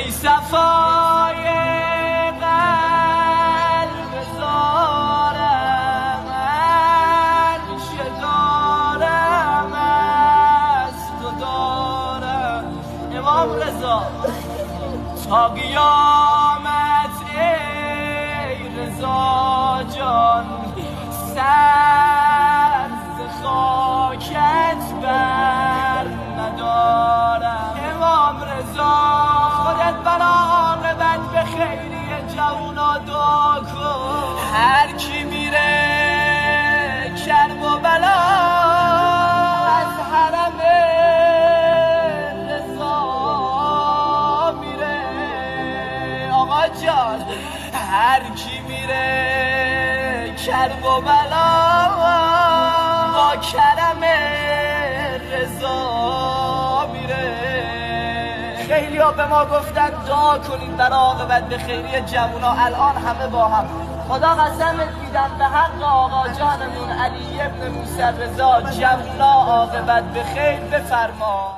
ای صفای قلب زارم هرچه دارم از تو دارم امام رضا تا قیامت ای رضا جان سر ز خاکت بر ندارم امام رضا خودت برا عاقبت به خیری جوونا دعا کن هر کی میره کرب و بلا از حرم رضا میره آقا جان هر کی میره کرب و بلا با کرم رضا میره خیلی ها به ما گفتن دعا کنید برای عاقبت به خیری جوونا الان همه با هم خدا قسمت میدم به حق آقا جانمون علی ابن موسی رضا جوونا عاقبت به خیر بفرما